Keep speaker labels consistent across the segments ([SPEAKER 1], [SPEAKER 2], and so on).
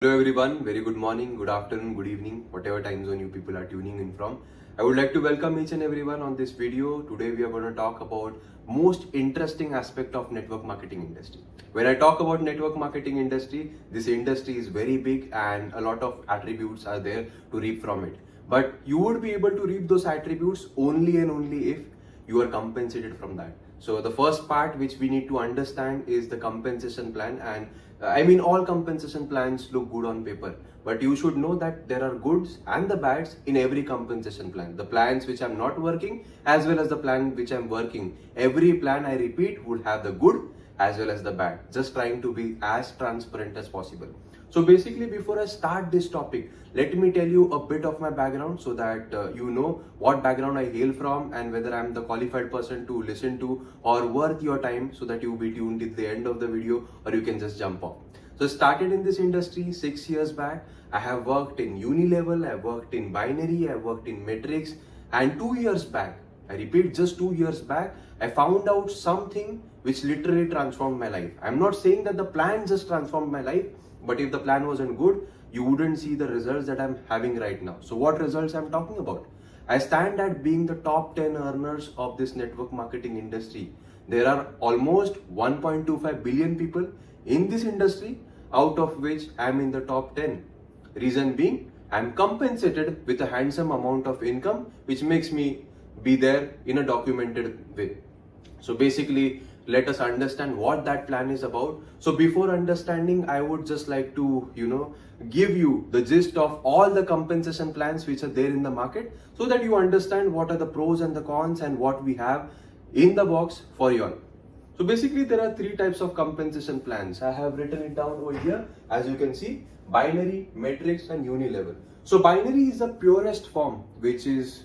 [SPEAKER 1] Hello everyone, very good morning, good afternoon, good evening, whatever time zone you people are tuning in from. I would like to welcome each and everyone on this video. Today we are going to talk about most interesting aspect of network marketing industry. When I talk about network marketing industry, this industry is very big and a lot of attributes are there to reap from it. But you would be able to reap those attributes only and only if you are compensated from that. So the first part which we need to understand is the compensation plan, and all compensation plans look good on paper, but you should know that there are goods and the bads in every compensation plan. The plans which I'm not working as well as the plan which I'm working, every plan, I repeat, would have the good as well as the bad. Just trying to be as transparent as possible. So basically, before I start this topic, let me tell you a bit of my background so that you know what background I hail from and whether I'm the qualified person to listen to or worth your time, so that you be tuned till the end of the video or you can just jump off. So started in this industry 6 years back. I have worked in uni level, I worked in binary, I worked in metrics, and 2 years back, I repeat, just 2 years back, I found out something which literally transformed my life. I'm not saying that the plan just transformed my life, but if the plan wasn't good, you wouldn't see the results that I'm having right now. So what results I'm talking about? I stand at being the top 10 earners of this network marketing industry. There are almost 1.25 billion people in this industry, out of which I'm in the top 10. Reason being, I'm compensated with a handsome amount of income, which makes me be there in a documented way. So basically, let us understand what that plan is about. So before understanding, I would just like to, give you the gist of all the compensation plans which are there in the market, so that you understand what are the pros and the cons and what we have in the box for you all. So basically, there are three types of compensation plans. I have written it down over here. As you can see, binary, matrix, and uni-level. So binary is the purest form which is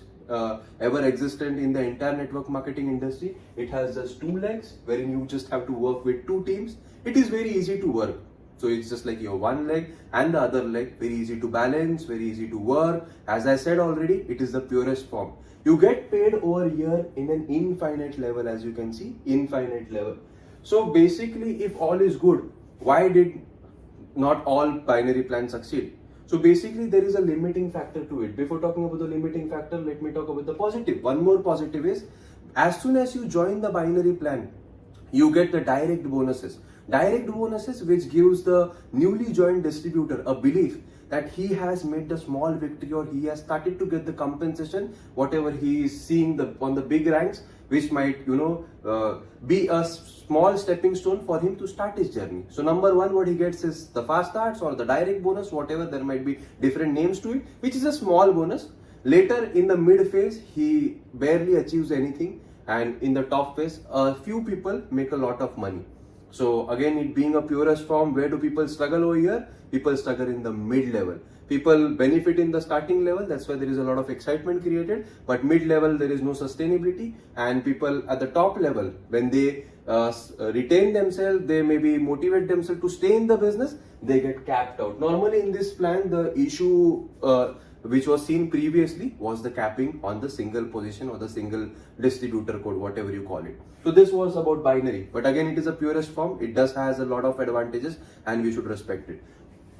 [SPEAKER 1] ever existent in the entire network marketing industry. It has just two legs wherein you just have to work with two teams. It is very easy to work. So it's just like your one leg and the other leg, very easy to balance, very easy to work. As I said already, it is the purest form. You get paid over here in an infinite level, as you can see, infinite level. So basically, if all is good, why did not all binary plans succeed? So basically, there is a limiting factor to it. Before talking about the limiting factor, let me talk about the positive. One more positive is, as soon as you join the binary plan, you get the direct bonuses. Direct bonuses which gives the newly joined distributor a belief that he has made the small victory, or he has started to get the compensation, whatever he is seeing on the big ranks, which might be a small stepping stone for him to start his journey. So number one, what he gets is the fast starts or the direct bonus, whatever, there might be different names to it, which is a small bonus. Later in the mid phase, he barely achieves anything, and in the top phase, a few people make a lot of money. So again, it being a purest form, where do people struggle over here? People struggle in the mid level. People benefit in the starting level, that's why there is a lot of excitement created, but mid level there is no sustainability, and people at the top level, when they retain themselves, they maybe motivate themselves to stay in the business, they get capped out. Normally in this plan, the issue which was seen previously was the capping on the single position or the single distributor code, whatever you call it. So this was about binary, but again, it is a purest form. It does has a lot of advantages and we should respect it.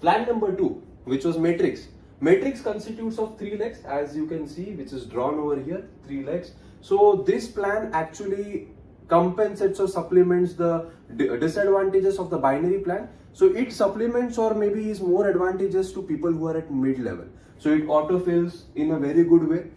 [SPEAKER 1] Plan number 2, which was matrix. Matrix constitutes of 3 legs, as you can see, which is drawn over here, 3 legs. So this plan actually compensates or supplements the disadvantages of the binary plan. So it supplements or maybe is more advantageous to people who are at mid level. So it autofills in a very good way,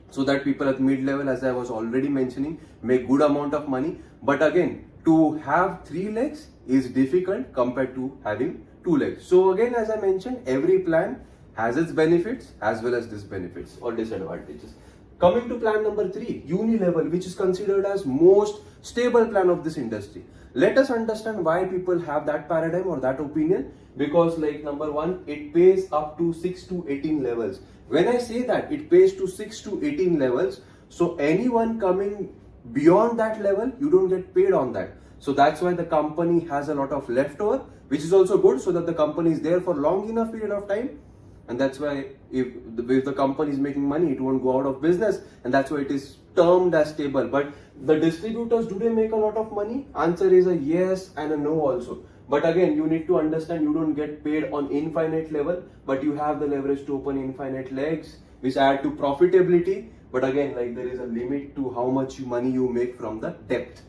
[SPEAKER 1] so that people at mid level, as I was already mentioning, make good amount of money. But again, to have 3 legs is difficult compared to having 2 legs. So again, as I mentioned, every plan has its benefits as well as disbenefits or disadvantages. Coming to plan number 3, uni level, which is considered as most stable plan of this industry. Let us understand why people have that paradigm or that opinion. Because like number 1, it pays up to 6 to 18 levels. When I say that it pays to 6 to 18 levels, so anyone coming beyond that level, you don't get paid on that. So that's why the company has a lot of leftover, which is also good, so that the company is there for long enough period of time. And that's why if the company is making money, it won't go out of business, and that's why it is termed as stable. But the distributors, do they make a lot of money? Answer is a yes and a no also. But again, you need to understand you don't get paid on infinite level, but you have the leverage to open infinite legs, which add to profitability. But again, like there is a limit to how much money you make from the depth.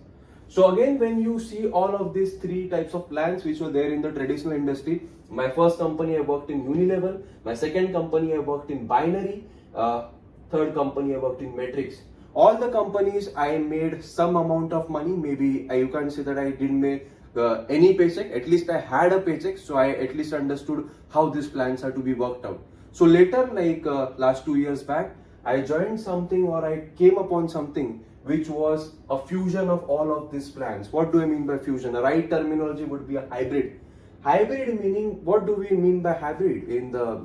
[SPEAKER 1] So again, when you see all of these three types of plans which were there in the traditional industry, my first company I worked in Unilevel, my second company I worked in Binary, third company I worked in Matrix. All the companies I made some amount of money. Maybe you can't say that I didn't make any paycheck. At least I had a paycheck, so I at least understood how these plans are to be worked out. So later, like last 2 years back, I joined something or I came upon something which was a fusion of all of these plans. What do I mean by fusion? A right terminology would be a hybrid. Hybrid meaning, what do we mean by hybrid in the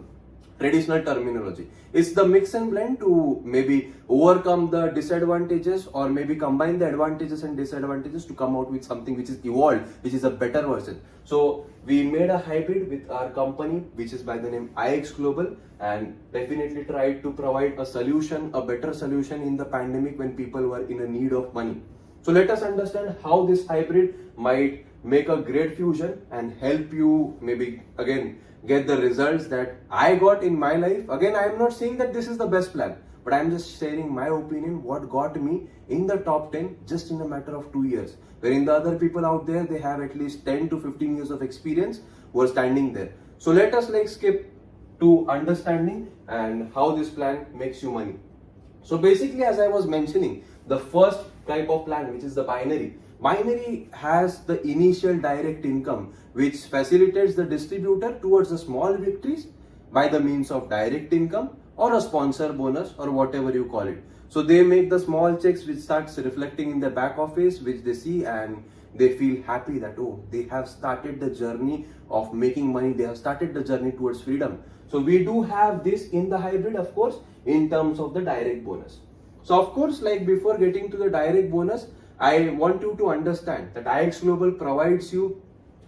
[SPEAKER 1] traditional terminology? It's the mix and blend to maybe overcome the disadvantages or maybe combine the advantages and disadvantages to come out with something which is evolved, which is a better version. So we made a hybrid with our company, which is by the name IX Global, and definitely tried to provide a solution, a better solution in the pandemic when people were in a need of money. So let us understand how this hybrid might make a great fusion and help you maybe again get the results that I got in my life. Again, I am not saying that this is the best plan, but I am just sharing my opinion, what got me in the top 10 just in a matter of 2 years. Wherein the other people out there, they have at least 10 to 15 years of experience who are standing there. So let us like skip to understanding and how this plan makes you money. So basically, as I was mentioning, the first type of plan, which is the binary. Binary has the initial direct income, which facilitates the distributor towards the small victories by the means of direct income or a sponsor bonus or whatever you call it. So they make the small checks which starts reflecting in the back office, which they see and they feel happy that, oh, they have started the journey of making money. They have started the journey towards freedom. So we do have this in the hybrid, of course, in terms of the direct bonus. So of course, like before getting to the direct bonus, I want you to understand that IX Global provides you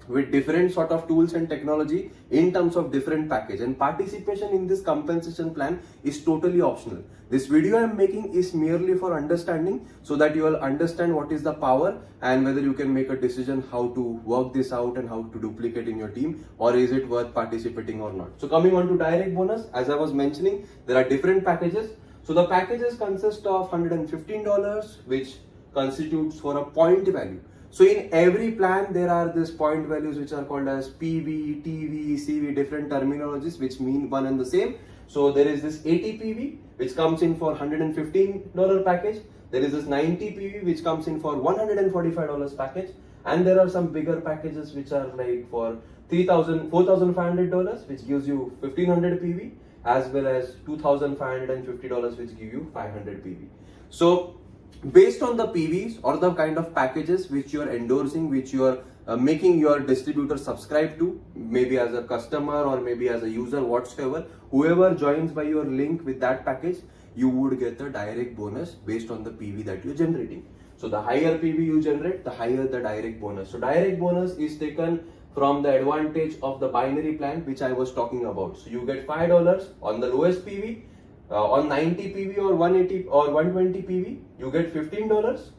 [SPEAKER 1] with different sort of tools and technology in terms of different package, and participation in this compensation plan is totally optional. This video I am making is merely for understanding, so that you will understand what is the power and whether you can make a decision how to work this out and how to duplicate in your team, or is it worth participating or not. So coming on to direct bonus, as I was mentioning, there are different packages. So the packages consist of $115, which constitutes for a point value. So in every plan, there are these point values which are called as PV, TV, CV, different terminologies which mean one and the same. So there is this 80 PV which comes in for $115 package. There is this 90 PV which comes in for $145 package. And there are some bigger packages which are like for $4,500 which gives you 1500 PV, as well as $2,550 which give you 500 PV. So based on the PVs or the kind of packages which you are endorsing, which you are making your distributor subscribe to, maybe as a customer or maybe as a user, whatsoever, whoever joins by your link with that package, you would get the direct bonus based on the PV that you're generating. So the higher PV you generate, the higher the direct bonus. So direct bonus is taken from the advantage of the binary plan which I was talking about. So you get $5 on the lowest PV. On 90 PV or 180 or 120 PV, you get $15.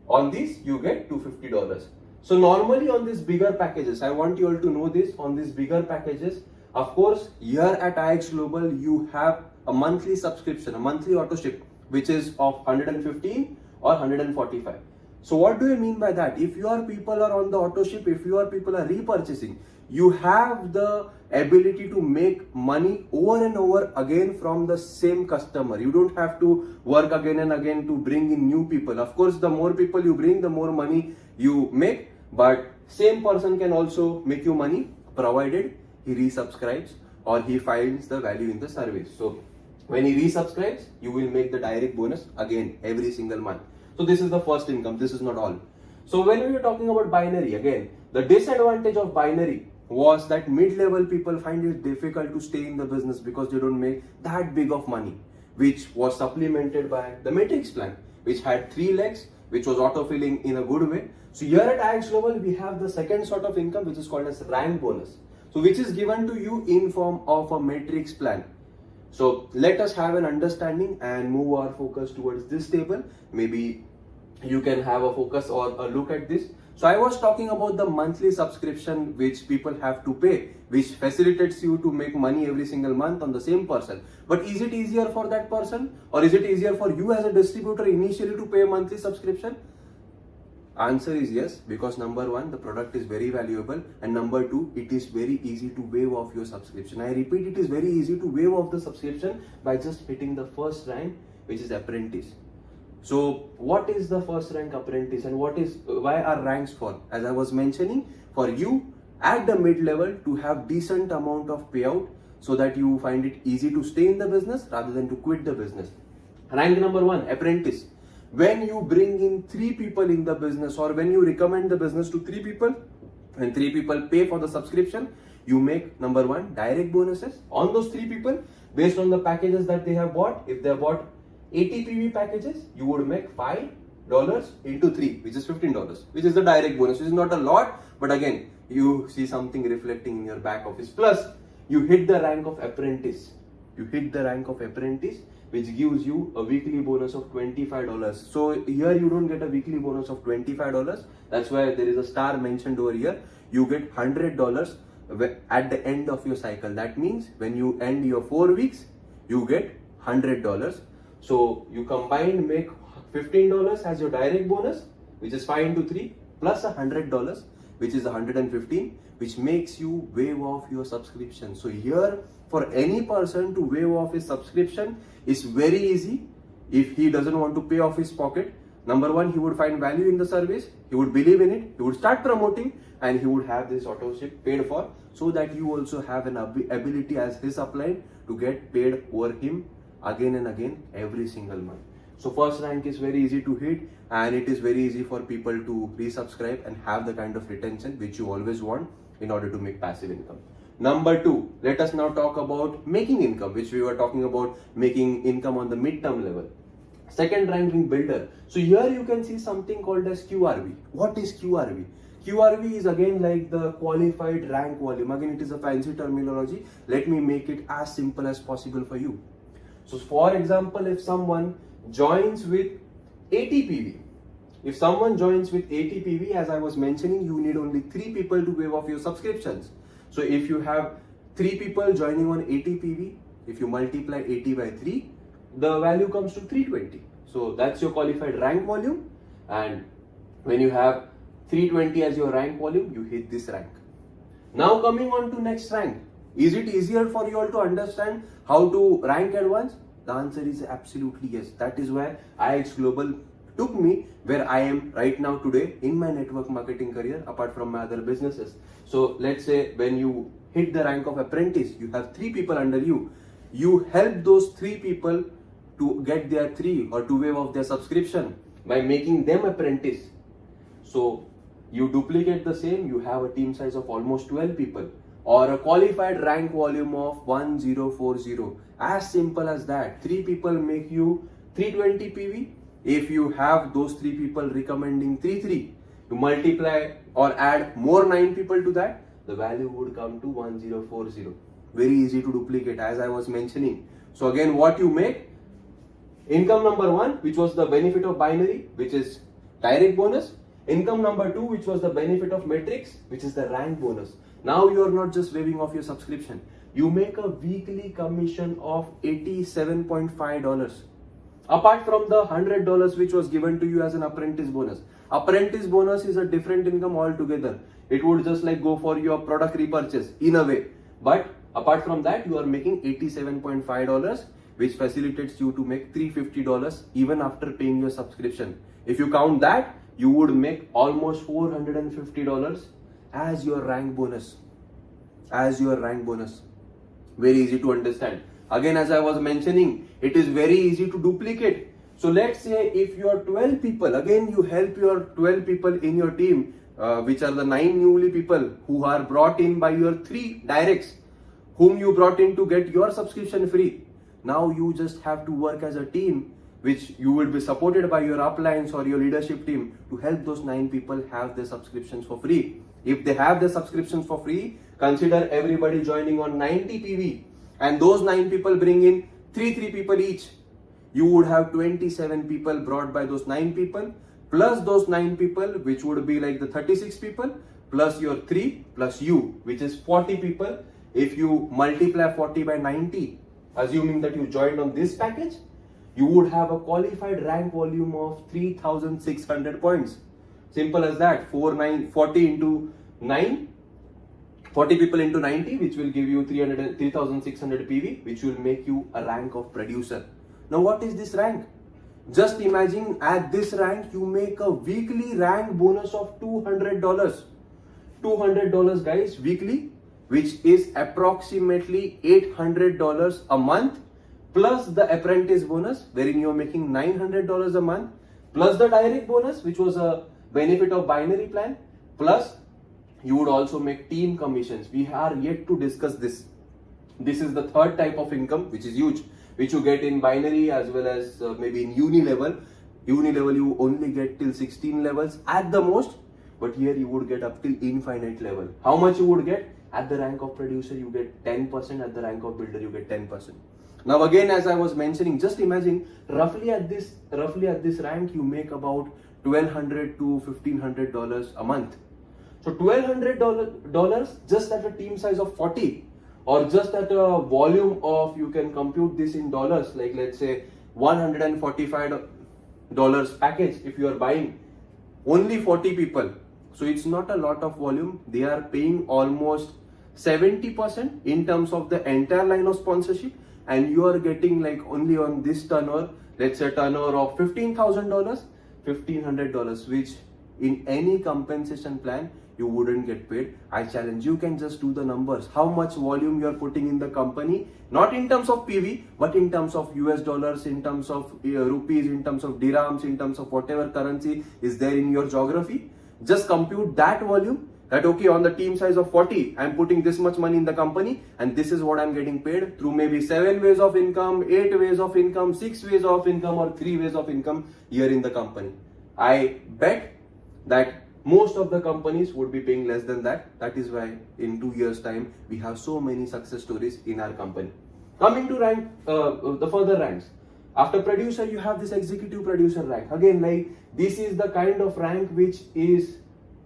[SPEAKER 1] On these, you get $250. So normally on these bigger packages, I want you all to know this, on these bigger packages, of course, here at IX Global, you have a monthly subscription, a monthly auto ship, which is of 115 or 145. So what do I mean by that? If your people are on the auto ship, if your people are repurchasing, you have the ability to make money over and over again from the same customer. You don't have to work again and again to bring in new people. Of course, the more people you bring, the more money you make, but same person can also make you money provided he resubscribes or he finds the value in the service. So when he resubscribes, you will make the direct bonus again every single month. So this is the first income. This is not all. So when we are talking about binary, again, the disadvantage of binary was that mid-level people find it difficult to stay in the business because they don't make that big of money, which was supplemented by the matrix plan, which had 3 legs, which was auto-filling in a good way. So here at IX Global, we have the second sort of income, which is called as rank bonus. So which is given to you in form of a matrix plan. So let us have an understanding and move our focus towards this table. Maybe you can have a focus or a look at this. So I was talking about the monthly subscription which people have to pay, which facilitates you to make money every single month on the same person. But is it easier for that person, or is it easier for you as a distributor initially to pay a monthly subscription? Answer is yes, because number one, the product is very valuable, and number two, it is very easy to waive off your subscription. I repeat, it is very easy to waive off the subscription by just hitting the first rank, which is apprentice. So what is the first rank apprentice, and why are ranks for? As I was mentioning, for you at the mid level to have decent amount of payout so that you find it easy to stay in the business rather than to quit the business. Rank number one, apprentice. When you bring in 3 people in the business, or when you recommend the business to 3 people and 3 people pay for the subscription, you make number one, direct bonuses on those 3 people based on the packages that they have bought. If they have bought 80 PV packages, you would make $5 into 3, which is $15, which is the direct bonus, which is not a lot, but again, you see something reflecting in your back office. Plus, you hit the rank of apprentice. You hit the rank of apprentice, which gives you a weekly bonus of $25. So here you don't get a weekly bonus of $25. That's why there is a star mentioned over here. You get $100 at the end of your cycle. That means when you end your 4 weeks, you get $100. So you combined make $15 as your direct bonus, which is 5 into 3, plus $100, which is 115, which makes you waive off your subscription. So here, for any person to waive off his subscription is very easy. If he doesn't want to pay off his pocket, number one, he would find value in the service, he would believe in it, he would start promoting, and he would have this auto ship paid for, so that you also have an ability as his upline to get paid over him again and again every single month. So first rank is very easy to hit, and it is very easy for people to resubscribe and have the kind of retention which you always want in order to make passive income. Number two, let us now talk about making income, which we were talking about making income on the mid-term level. Second ranking builder. So here you can see something called as QRV. What is QRV? QRV is again like the qualified rank volume. Again, it is a fancy terminology. Let me make it as simple as possible for you. So for example, if someone joins with 80 PV, if someone joins with 80 PV, as I was mentioning, you need only 3 people to waive off your subscriptions. So if you have 3 people joining on 80 PV, if you multiply 80 by 3, the value comes to 320. So that's your qualified rank volume. And when you have 320 as your rank volume, you hit this rank. Now coming on to next rank. Is it easier for you all to understand how to rank advance? The answer is absolutely yes. That is why IX Global took me where I am right now today in my network marketing career, apart from my other businesses. So let's say when you hit the rank of apprentice, you have 3 people under you. You help those 3 people to get their 3 or to waive off their subscription by making them apprentice. So you duplicate the same, you have a team size of almost 12 people, or a qualified rank volume of 1040. As simple as that. 3 people make you 320 PV. If you have those 3 people recommending 3, you multiply or add more 9 people to that, the value would come to 1040. Very easy to duplicate, as I was mentioning. So again, what you make? Income number 1, which was the benefit of binary, which is direct bonus. Income number 2, which was the benefit of matrix, which is the rank bonus. Now you are not just waiving off your subscription. You make a weekly commission of $87.5. Apart from the $100 which was given to you as an apprentice bonus. Apprentice bonus is a different income altogether. It would just like go for your product repurchase in a way. But apart from that, you are making $87.5, which facilitates you to make $350 even after paying your subscription. If you count that, you would make almost $450 as your rank bonus. As your rank bonus. Very easy to understand. Again, as I was mentioning, it is very easy to duplicate. So let's say if you are 12 people, again you help your 12 people in your team, which are the 9 newly people who are brought in by your 3 directs, whom you brought in to get your subscription free. Now you just have to work as a team, which you will be supported by your uplines or your leadership team to help those 9 people have their subscriptions for free. If they have their subscriptions for free, consider everybody joining on 90 PV, and those 9 people bring in 3 people each. You would have 27 people brought by those 9 people, plus those 9 people, which would be like the 36 people, plus your 3 plus you, which is 40 people. If you multiply 40 by 90, assuming that you joined on this package, you would have a qualified rank volume of 3600 points. Simple as that. 40 into 9, 40 people into 90, which will give you 3600 PV, which will make you a rank of producer. Now what is this rank? Just imagine at this rank you make a weekly rank bonus of $200. $200 guys weekly, which is approximately $800 a month, plus the apprentice bonus wherein you are making $900 a month, plus the direct bonus, which was a benefit of binary plan, plus you would also make team commissions. We are yet to discuss this. This is the third type of income, which is huge, which you get in binary as well as maybe in uni level. Uni level you only get till 16 levels at the most, but here you would get up till infinite level. How much you would get? At the rank of producer you get 10%, at the rank of builder you get 10%. Now again, as I was mentioning, just imagine roughly at this rank you make about $1,200 to $1,500 a month. So $1,200 just at a team size of 40, or just at a volume of, you can compute this in dollars, like let's say $145 package if you are buying only 40 people. So it's not a lot of volume. They are paying almost 70% in terms of the entire line of sponsorship, and you are getting like only on this turnover, let's say turnover of $15,000, $1,500, which in any compensation plan you wouldn't get paid. I challenge you, can just do the numbers. How much volume you are putting in the company, not in terms of PV, but in terms of US dollars, in terms of rupees, in terms of dirhams, in terms of whatever currency is there in your geography. Just compute that volume, that okay, on the team size of 40, I'm putting this much money in the company, and this is what I'm getting paid through maybe 7 ways of income, 8 ways of income, 6 ways of income, or 3 ways of income here in the company. I bet that most of the companies would be paying less than that. That is why in 2 years time we have so many success stories in our company. Coming to rank, the further ranks. After producer you have this executive producer rank. Again, like this is the kind of rank which is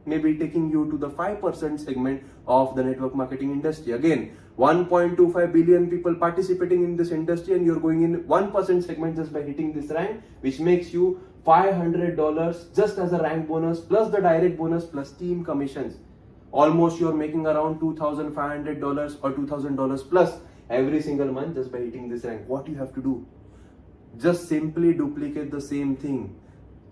[SPEAKER 1] maybe taking you to the 5% segment of the network marketing industry. Again, 1.25 billion people participating in this industry, and you're going in 1% segment just by hitting this rank, which makes you $500 just as a rank bonus, plus the direct bonus, plus team commissions. Almost you're making around $2,500 or $2,000 plus every single month just by hitting this rank. What you have to do? Just simply duplicate the same thing.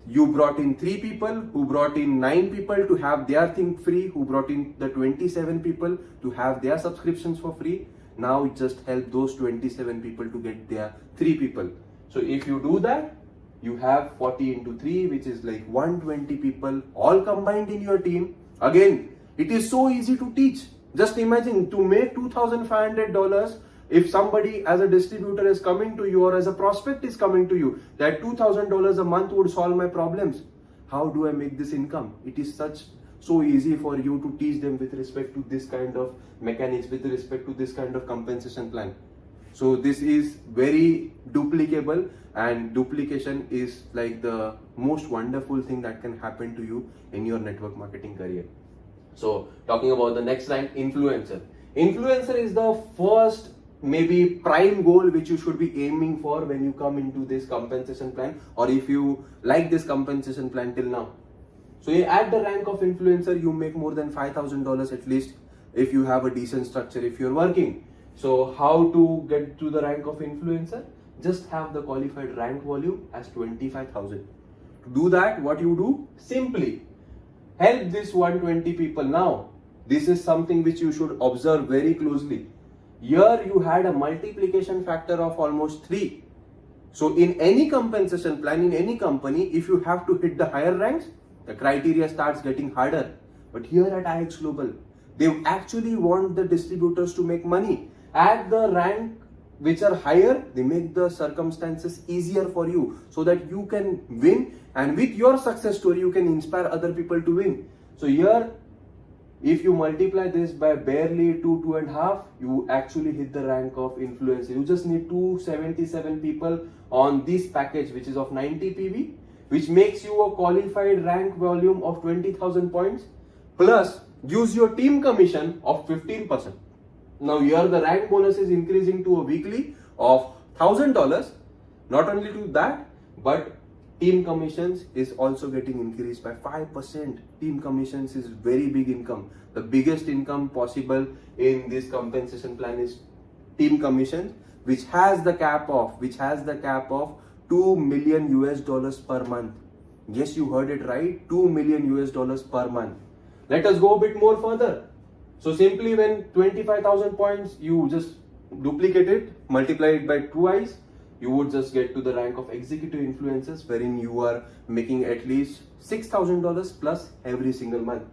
[SPEAKER 1] You brought in 3 people, who brought in 9 people to have their thing free, who brought in the 27 people to have their subscriptions for free. Now just help those 27 people to get their 3 people. So if you do that, you have 40 into 3, which is like 120 people all combined in your team. Again, it is so easy to teach. Just imagine, to make $2,500, if somebody as a distributor is coming to you, or as a prospect is coming to you, that $2,000 a month would solve my problems. How do I make this income? It is so easy for you to teach them with respect to this kind of mechanics, with respect to this kind of compensation plan. So this is very duplicable, and duplication is like the most wonderful thing that can happen to you in your network marketing career. So talking about the next rank, influencer. Influencer is the first maybe prime goal which you should be aiming for when you come into this compensation plan, or if you like this compensation plan till now. So at the rank of influencer, you make more than $5,000 at least if you have a decent structure, if you're working. So how to get to the rank of influencer? Just have the qualified rank volume as 25,000. To do that, what you do? Simply help this 120 people. Now, this is something which you should observe very closely. Here you had a multiplication factor of almost 3. So in any compensation plan, in any company, if you have to hit the higher ranks, the criteria starts getting harder. But here at IX Global, they actually want the distributors to make money. At the rank which are higher, they make the circumstances easier for you so that you can win, and with your success story you can inspire other people to win. So here, if you multiply this by barely 2.5, you actually hit the rank of influencer. You just need 277 people on this package, which is of 90 PV. which makes you a qualified rank volume of 20,000 points plus gives you a team commission of 15%. Now here the rank bonus is increasing to a weekly of $1,000. Not only to that, but team commissions is also getting increased by 5%. Team commissions is very big income. The biggest income possible in this compensation plan is team commission, which has the cap of $2 million per month. Yes, you heard it right, $2 million per month. Let us go a bit more further. So simply when 25,000 points, you just duplicate it, multiply it by twice, you would just get to the rank of executive influencers, wherein you are making at least $6,000 plus every single month.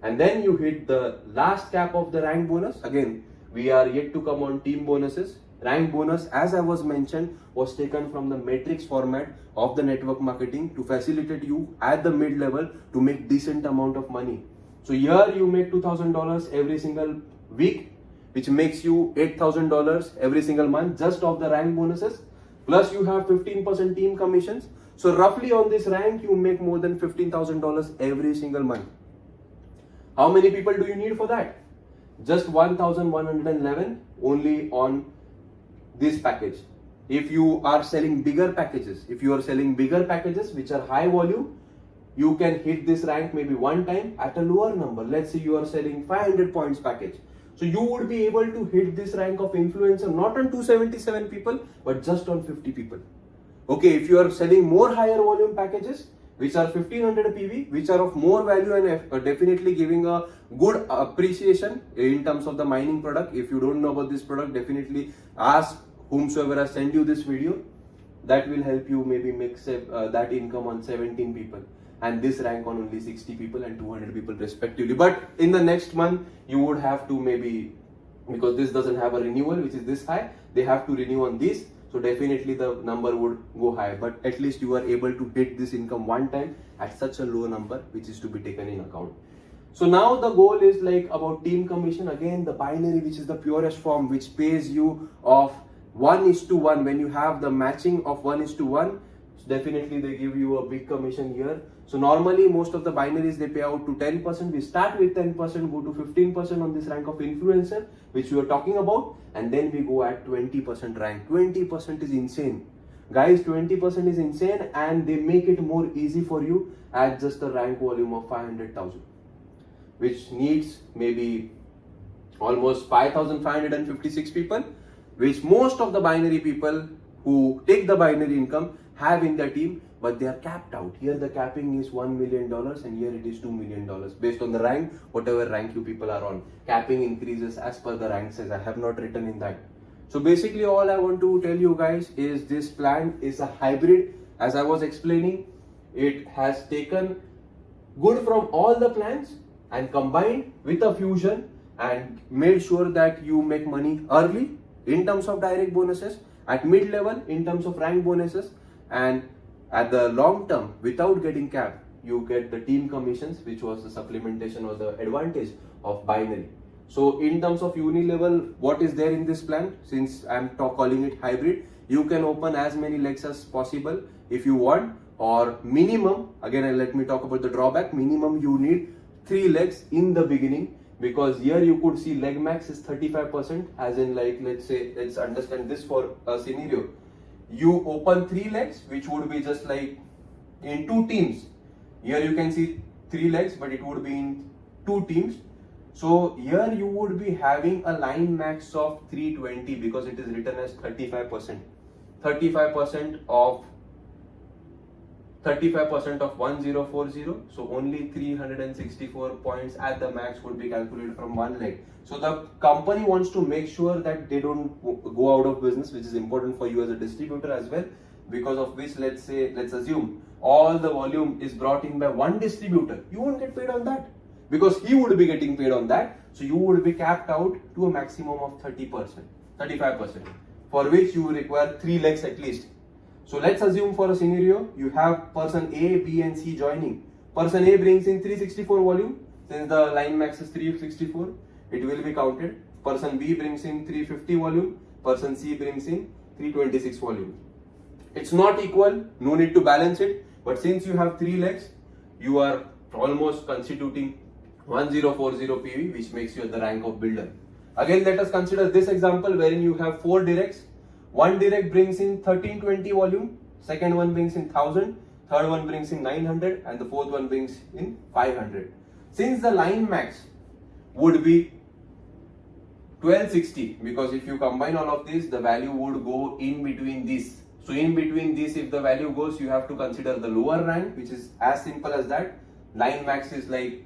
[SPEAKER 1] And then you hit the last cap of the rank bonus. Again, we are yet to come on team bonuses. Rank bonus, as I was mentioned, was taken from the matrix format of the network marketing to facilitate you at the mid level to make decent amount of money. So here you make $2,000 every single week, which makes you $8,000 every single month just of the rank bonuses. Plus you have 15% team commissions. So roughly on this rank, you make more than $15,000 every single month. How many people do you need for that? Just 1,111 only on this package. If you are selling bigger packages, which are high volume, you can hit this rank maybe one time at a lower number. Let's say you are selling 500 points package. So you would be able to hit this rank of influencer not on 277 people, but just on 50 people. Okay, if you are selling more higher volume packages, which are 1500 PV, which are of more value and definitely giving a good appreciation in terms of the mining product. If you don't know about this product, definitely ask whomsoever has sent you this video. That will help you maybe make that income on 17 people. And this rank on only 60 people and 200 people respectively. But in the next month, you would have to maybe, because this doesn't have a renewal which is this high, they have to renew on this. So definitely the number would go high, but at least you are able to hit this income one time at such a low number, which is to be taken in account. So now the goal is like about team commission. Again, the binary, which is the purest form, which pays you of 1:1. When you have the matching of 1:1, definitely they give you a big commission here. So normally most of the binaries, they pay out to 10%. We start with 10%, go to 15% on this rank of influencer, which we are talking about, and then we go at 20% rank. 20% is insane. Guys, 20% is insane, and they make it more easy for you at just a rank volume of 500,000, which needs maybe almost 5,556 people, which most of the binary people who take the binary income have in their team, but they are capped out. Here the capping is $1 million and here it is $2 million based on the rank, whatever rank you people are on. Capping increases as per the rank says. I have not written in that. So basically all I want to tell you guys is this plan is a hybrid. As I was explaining, it has taken good from all the plans and combined with a fusion and made sure that you make money early in terms of direct bonuses, at mid level in terms of rank bonuses, and at the long term without getting capped, you get the team commissions, which was the supplementation or the advantage of binary. So in terms of uni level, what is there in this plan? Since I'm calling it hybrid, you can open as many legs as possible if you want, or minimum, again let me talk about the drawback, minimum you need 3 legs in the beginning, because here you could see leg max is 35%, as in like, let's understand this for a scenario. You open 3 legs, which would be just like in 2 teams. Here you can see 3 legs, but it would be in 2 teams. So here you would be having a line max of 320 because it is written as 35%. 35% of 1040, so only 364 points at the max would be calculated from 1 leg. So the company wants to make sure that they don't go out of business, which is important for you as a distributor as well, because of which, let's assume all the volume is brought in by one distributor. You won't get paid on that because he would be getting paid on that. So you would be capped out to a maximum of 30%, 35%, for which you require 3 legs at least. So let's assume for a scenario, you have person A, B and C joining. Person A brings in 364 volume. Since the line max is 364, it will be counted. Person B brings in 350 volume. Person C brings in 326 volume. It's not equal, no need to balance it. But since you have 3 legs, you are almost constituting 1040 PV, which makes you at the rank of builder. Again, let us consider this example wherein you have 4 directs. One direct brings in 1320 volume, second one brings in 1000, third one brings in 900, and the fourth one brings in 500. Since the line max would be 1260, because if you combine all of this, the value would go in between this. So in between this, if the value goes, you have to consider the lower rank, which is as simple as that. Line max is like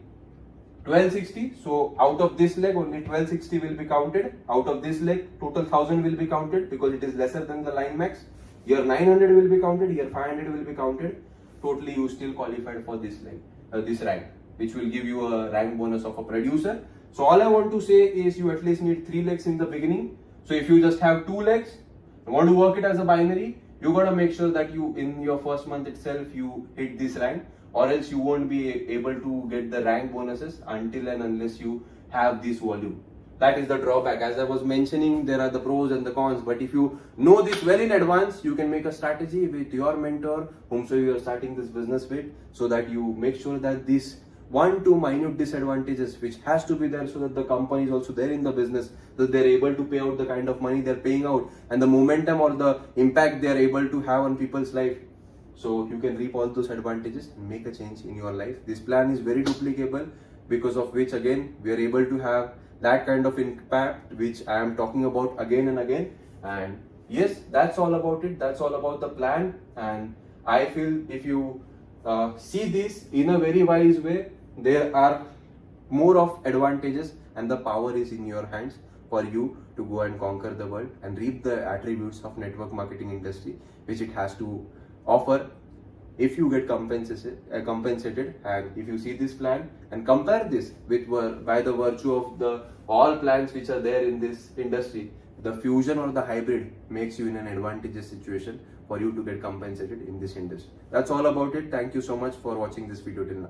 [SPEAKER 1] 1260. So out of this leg, only 1260 will be counted. Out of this leg, total 1000 will be counted because it is lesser than the line max. Here 900 will be counted. Here 500 will be counted. Totally, you still qualified for this leg, this rank, which will give you a rank bonus of a producer. So all I want to say is you at least need 3 legs in the beginning. So if you just have 2 legs, and want to work it as a binary, you gotta make sure that you in your first month itself you hit this rank, or else you won't be able to get the rank bonuses until and unless you have this volume. That is the drawback. As I was mentioning, there are the pros and the cons, but if you know this well in advance, you can make a strategy with your mentor, whomsoever you are starting this business with, so that you make sure that these 1-2 minute disadvantages which has to be there, so that the company is also there in the business, that they're able to pay out the kind of money they're paying out, and the momentum or the impact they're able to have on people's life. So you can reap all those advantages and make a change in your life. This plan is very duplicable, because of which again we are able to have that kind of impact which I am talking about again and again. And yes, that's all about it. That's all about the plan. And I feel if you see this in a very wise way, there are more of advantages, and the power is in your hands for you to go and conquer the world and reap the attributes of network marketing industry which it has to offer if you get compensated. And if you see this plan and compare this with by the virtue of the all plans which are there in this industry, the fusion or the hybrid makes you in an advantageous situation for you to get compensated in this industry. That's all about it. Thank you so much for watching this video till now.